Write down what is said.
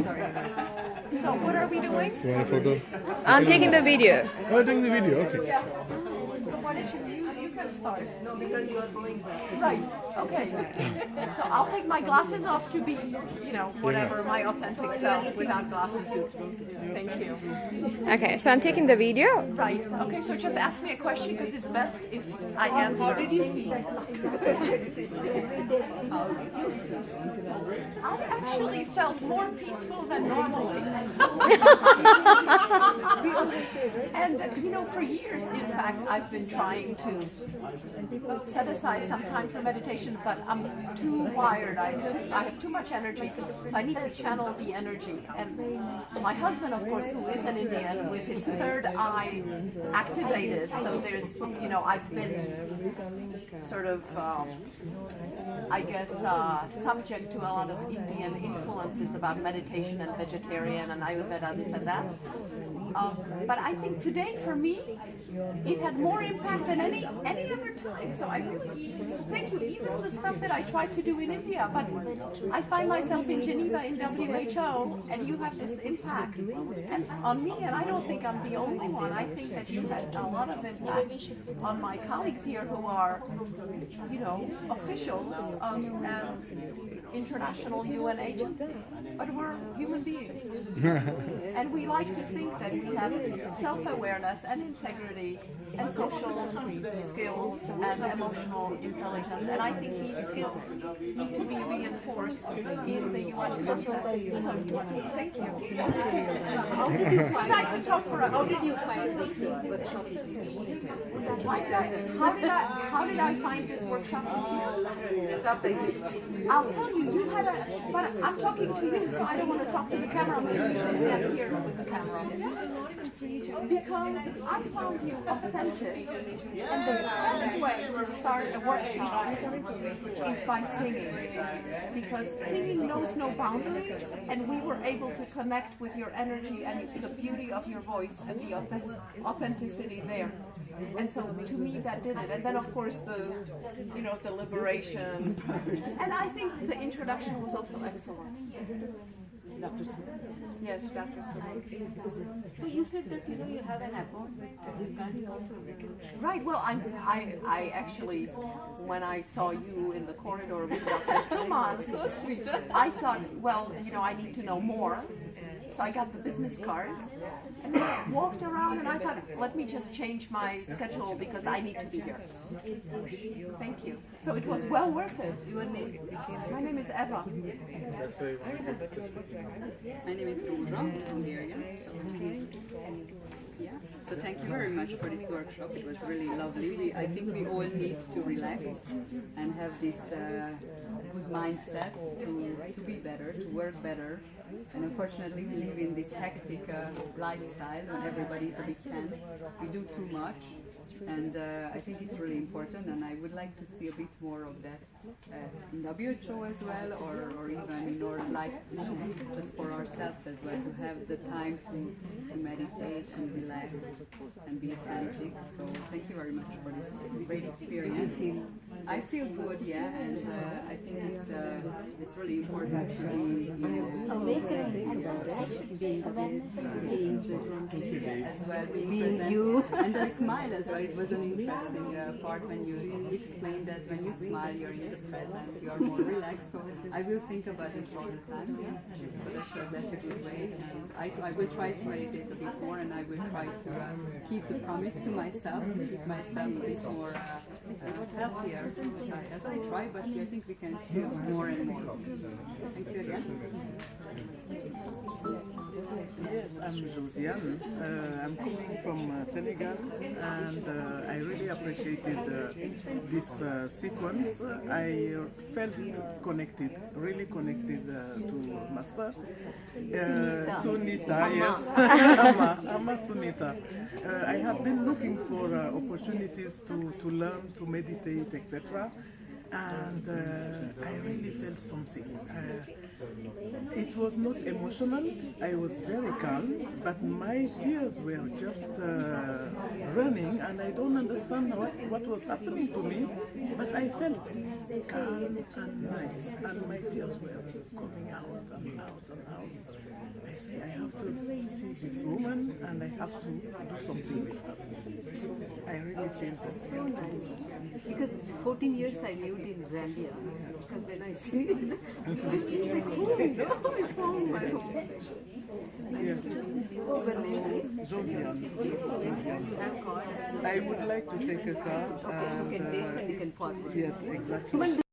Sorry. So what are we doing? You want a photo? I'm taking the video. Oh, doing the video, okay. What is you can start. No, because you are going there. Right. Okay. So I'll take my glasses off to be, whatever, my authentic self without glasses. Thank you. Okay, so I'm taking the video. Right. Okay, so just ask me a question because it's best if I answer. How did you feel? I actually felt more peaceful than normally. And, for years, in fact, I've been trying to set aside some time for meditation, but I'm too wired. I have too much energy, so I need to channel the energy. And my husband, of course, who is an Indian, with his third eye activated, so there's, I've been sort of, subject to a lot of Indian influences about meditation and vegetarian and Ayurveda, this and that. But I think today, for me, it had more impact than any other time. So I really thank you. Even the stuff that I tried to do in India, but I find myself in Geneva in WHO, and you have this impact on me, and I don't think I'm the only one. I think that you had a lot of impact on my colleagues here who are, officials of international UN agency, but we're human beings. And we like to think that we have self-awareness and integrity and social skills and emotional intelligence. And I think these skills need to be reinforced in the UN context. So thank you. Because I could talk for How did you find this workshop? How did I find this workshop easy? I'll tell you, but I'm talking to you, so I don't want to talk to the camera. You should stand here with the camera. Because I found you authentic, and the best way to start a workshop is by singing. Because singing knows no boundaries, and we were able to connect with your energy and the beauty of your voice and the authenticity there. And so to me that did it. And then of course the liberation. And I think the introduction was also excellent. Dr. Sunita. Yes, Dr. Sunita. So you said that you have an appointment. You can't also. Right. Well, I actually, when I saw you in the corridor with Dr. Suman, So sweet. I thought, well, I need to know more. So I got the business cards and then I walked around and I thought, let me just change my schedule because I need to be here. Thank you. So it was well worth it. Your name? My name is Eva. My name is Dora from Bulgaria. Yeah. So thank you very much for this workshop. It was really lovely. I think we all need to relax and have this good mindset to be better, to work better. And unfortunately, we live in this hectic lifestyle when everybody is a bit tense. We do too much. And I think it's really important, and I would like to see a bit more of that in WHO as well, or even in our life vision, just for ourselves as well, to have the time to meditate and relax and be authentic. So thank you very much for this great experience. I feel good, yeah, and I think it's really important to be as well, being present, you. and the smile as well. It was an interesting part when you explained that when you smile, you're in the present, you are more relaxed. So I will think about this all the time. So that's a good way. And I will try to meditate a bit more, and I will try to keep the promise to myself, to keep myself a bit more healthier as I try. But I think we can still more and more. Thank you again. Yes, I'm Josiane. I'm coming from Senegal, and I really appreciated this sequence. I felt connected, really connected to Master Sunita. Yes, amma Sunita. I have been looking for opportunities to learn, to meditate, etc. And I really felt something. It it was not emotional. I was very calm, but my tears were just running, and I don't understand what was happening to me. But I felt calm and nice, and my tears were coming out and out and out. I say, I have to see this woman, and I have to do something with her. I really feel that. So nice. Because 14 years I lived in Zambia. Because when I see it, I feel like, oh, I found my home. Yes. Your name please? Josiane. You have card. I would like to take a card. Okay, you can take and you can forward. Yes, exactly.